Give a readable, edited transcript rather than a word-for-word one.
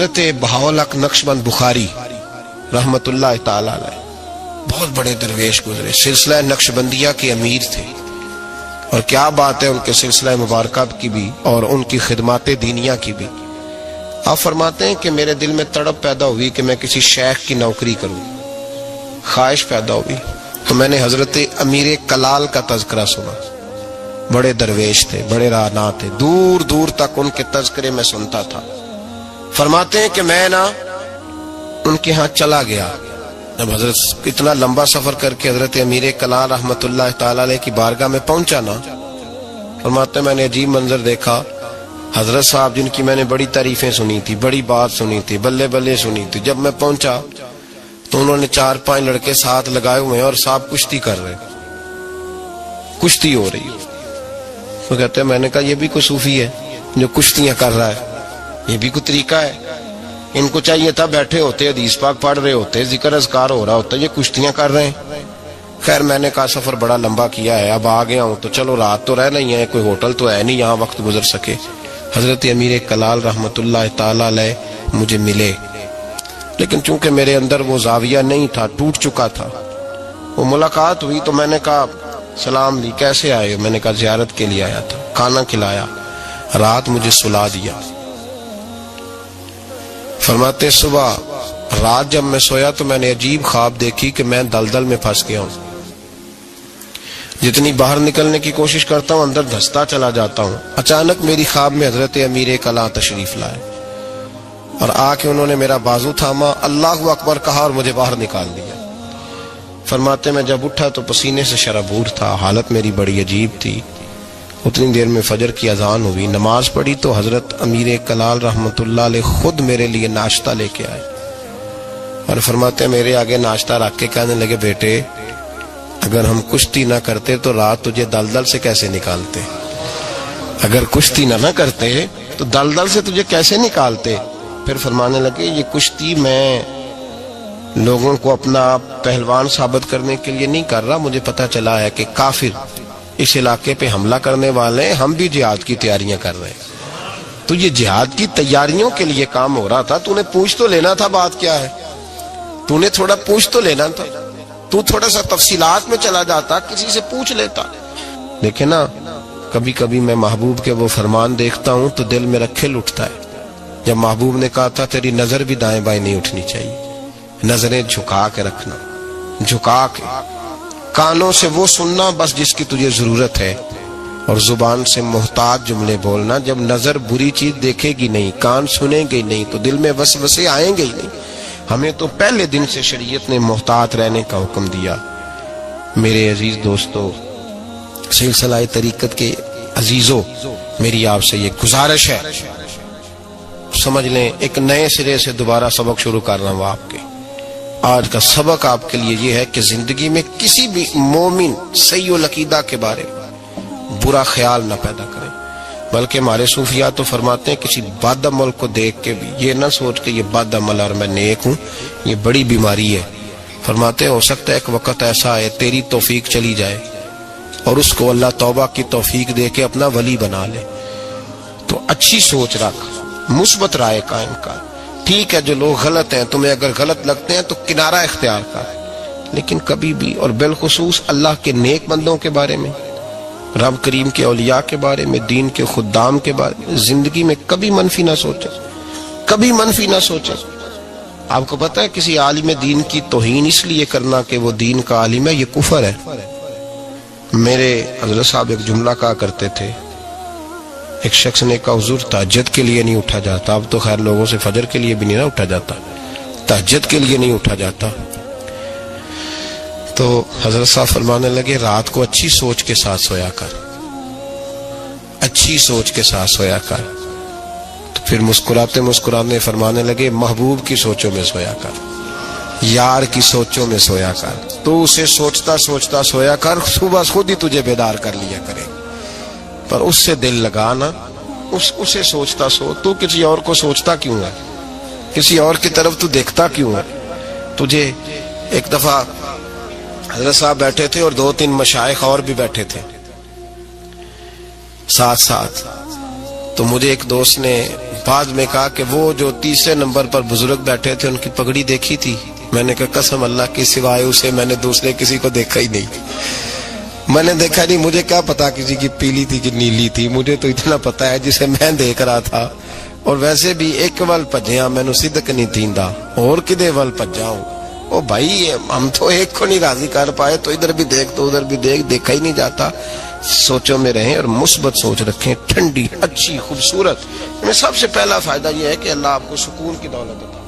حضرت بہاول حق نقشبند بخاری رحمت اللہ تعالی علیہ بہت بڑے درویش گزرے، سلسلہ نقشبندیہ کے امیر تھے، اور کیا بات ہے ان کے سلسلہ مبارکہ کی بھی اور ان کی خدمات دینیہ کی بھی۔ آپ فرماتے ہیں کہ میرے دل میں تڑپ پیدا ہوئی کہ میں کسی شیخ کی نوکری کروں، خواہش پیدا ہوئی، تو میں نے حضرت امیر کلال کا تذکرہ سنا۔ بڑے درویش تھے، بڑے راہنما تھے، دور دور تک ان کے تذکرے میں سنتا تھا۔ فرماتے ہیں کہ میں ان کے ہاں چلا گیا، جب حضرت اتنا لمبا سفر کر کے حضرت امیر کلال رحمت اللہ تعالی علیہ کی بارگاہ میں پہنچا نا، فرماتے ہیں میں نے عجیب منظر دیکھا۔ حضرت صاحب جن کی میں نے بڑی تعریفیں سنی تھی، بڑی بات سنی تھی، بلے بلے سنی تھی، جب میں پہنچا تو انہوں نے 4-5 لڑکے ساتھ لگائے ہوئے ہیں اور صاحب کشتی کر رہے، کشتی ہو رہی ہے۔ تو کہتے ہیں میں نے کہا یہ بھی کوئی صوفی ہے جو کشتیاں کر رہا ہے، یہ بھی کوئی طریقہ ہے؟ ان کو چاہیے تھا بیٹھے ہوتے، حدیث پاک پڑھ رہے ہوتے، ذکر اذکار ہو رہا ہوتا، یہ کشتیاں کر رہے ہیں۔ خیر میں نے کہا سفر بڑا لمبا کیا ہے، اب آ گیا ہوں تو چلو رات تو رہ نہیں ہے، کوئی ہوٹل تو ہے نہیں یہاں وقت گزر سکے۔ حضرت امیر کلال رحمت اللہ تعالی علیہ مجھے ملے، لیکن چونکہ میرے اندر وہ زاویہ نہیں تھا، ٹوٹ چکا تھا۔ وہ ملاقات ہوئی تو میں نے کہا سلام لی، کیسے آئے؟ میں نے کہا زیارت کے لیے آیا تھا، کھانا کھلایا، رات مجھے سلا دیا۔ فرماتے صبح رات جب میں سویا تو میں نے عجیب خواب دیکھی کہ میں دلدل میں پھنس گیا ہوں، جتنی باہر نکلنے کی کوشش کرتا ہوں اندر دھستا چلا جاتا ہوں۔ اچانک میری خواب میں حضرت امیر کلال تشریف لائے اور آ کے انہوں نے میرا بازو تھاما، اللہ اکبر کہا اور مجھے باہر نکال دیا۔ فرماتے میں جب اٹھا تو پسینے سے شرابور تھا، حالت میری بڑی عجیب تھی۔ اتنی دیر میں فجر کی اذان ہوئی، نماز پڑھی تو حضرت امیر کلال رحمت اللہ علیہ خود میرے لیے ناشتہ لے کے آئے اور فرماتے ہیں میرے آگے ناشتہ رکھ کے کہنے لگے بیٹے اگر ہم کشتی نہ کرتے تو رات تجھے دلدل سے کیسے نکالتے، اگر کشتی نہ کرتے تو دلدل سے تجھے کیسے نکالتے۔ پھر فرمانے لگے یہ کشتی میں لوگوں کو اپنا پہلوان ثابت کرنے کے لیے نہیں کر رہا، مجھے پتہ چلا ہے کہ کافر اس علاقے پہ حملہ کرنے والے ہیں، ہم بھی جہاد کی تیاریاں کر رہے ہیں۔ تو یہ جہاد کی تیاریوں کے لیے کام ہو رہا تھا، تو نے پوچھ تو لینا تھا بات کیا ہے، تو نے تھوڑا پوچھ تو لینا تھا، تو تھوڑا سا تفصیلات میں چلا جاتا، کسی سے پوچھ لیتا۔ دیکھیں نا کبھی کبھی میں محبوب کے وہ فرمان دیکھتا ہوں تو دل میرا کھل اٹھتا ہے۔ جب محبوب نے کہا تھا تیری نظر بھی دائیں بائیں نہیں اٹھنی چاہیے، نظریں جھکا کے رکھنا، جھکا کے، کانوں سے وہ سننا بس جس کی تجھے ضرورت ہے، اور زبان سے محتاط جملے بولنا۔ جب نظر بری چیز دیکھے گی نہیں، کان سنیں گے نہیں تو دل میں وسوسے آئیں گے ہی نہیں۔ ہمیں تو پہلے دن سے شریعت نے محتاط رہنے کا حکم دیا۔ میرے عزیز دوستو، سلسلہ طریقت کے عزیزو، میری آپ سے یہ گزارش ہے، سمجھ لیں ایک نئے سرے سے دوبارہ سبق شروع کر رہا ہوں آپ کے۔ آج کا سبق آپ کے لیے یہ ہے کہ زندگی میں کسی بھی مومن صحیح العقیدہ کے بارے میں برا خیال نہ پیدا کریں، بلکہ ہمارے صوفیاء تو فرماتے ہیں کسی بد عمل کو دیکھ کے بھی یہ نہ سوچ کہ یہ بد عمل اور میں نیک ہوں، یہ بڑی بیماری ہے۔ فرماتے ہیں ہو سکتا ہے ایک وقت ایسا ہے تیری توفیق چلی جائے اور اس کو اللہ توبہ کی توفیق دے کے اپنا ولی بنا لے، تو اچھی سوچ رکھ، مثبت رائے قائم کر۔ ٹھیک ہے جو لوگ غلط ہیں، تمہیں اگر غلط لگتے ہیں تو کنارہ اختیار کر، لیکن کبھی بھی اور بالخصوص اللہ کے نیک بندوں کے بارے میں، رب کریم کے اولیاء کے بارے میں، دین کے خدام کے بارے میں زندگی میں کبھی منفی نہ سوچیں، کبھی منفی نہ سوچیں۔ آپ کو پتہ ہے کسی عالم دین کی توہین اس لیے کرنا کہ وہ دین کا عالم ہے، یہ کفر ہے۔ میرے حضرت صاحب ایک جملہ کہا کرتے تھے، ایک شخص نے کہا حضور تہجد کے لیے نہیں اٹھا جاتا، اب تو خیر لوگوں سے فجر کے لیے بھی نہیں نہ اٹھا جاتا، تہجد کے لیے نہیں اٹھا جاتا۔ تو حضرت صاحب فرمانے لگے رات کو اچھی سوچ کے ساتھ سویا کر، اچھی سوچ کے ساتھ سویا کر۔ تو پھر مسکراتے مسکراتے فرمانے لگے محبوب کی سوچوں میں سویا کر، یار کی سوچوں میں سویا کر، تو اسے سوچتا سوچتا سویا کر، صبح خود ہی تجھے بیدار کر لیا کرے، پر اس سے دل لگانا، اسے سوچتا سو، تو کسی اور کو سوچتا کیوں ہے، کسی اور کی طرف تو دیکھتا کیوں ہے۔ تجھے ایک دفعہ حضرت صاحب بیٹھے تھے اور 2-3 مشائخ اور بھی بیٹھے تھے ساتھ ساتھ، تو مجھے ایک دوست نے بعض میں کہا کہ وہ جو تیسرے نمبر پر بزرگ بیٹھے تھے ان کی پگڑی دیکھی تھی؟ میں نے کہا قسم اللہ کی سوائے اسے میں نے دوسرے کسی کو دیکھا ہی نہیں، میں نے دیکھا نہیں، مجھے کیا پتا کسی کی پیلی تھی کہ نیلی تھی، مجھے تو اتنا پتا ہے جسے میں دیکھ رہا تھا۔ اور ویسے بھی ایک ول پجیا مینو صدق نہیں تھیندا، اور کدے ول پجاؤں؟ او بھائی ہم تو ایک کو نہیں راضی کر پائے تو ادھر بھی دیکھ تو ادھر بھی دیکھ، دیکھا ہی نہیں جاتا۔ سوچوں میں رہیں اور مثبت سوچ رکھیں، ٹھنڈی اچھی خوبصورت۔ میں سب سے پہلا فائدہ یہ ہے کہ اللہ آپ کو سکون کی دولت عطا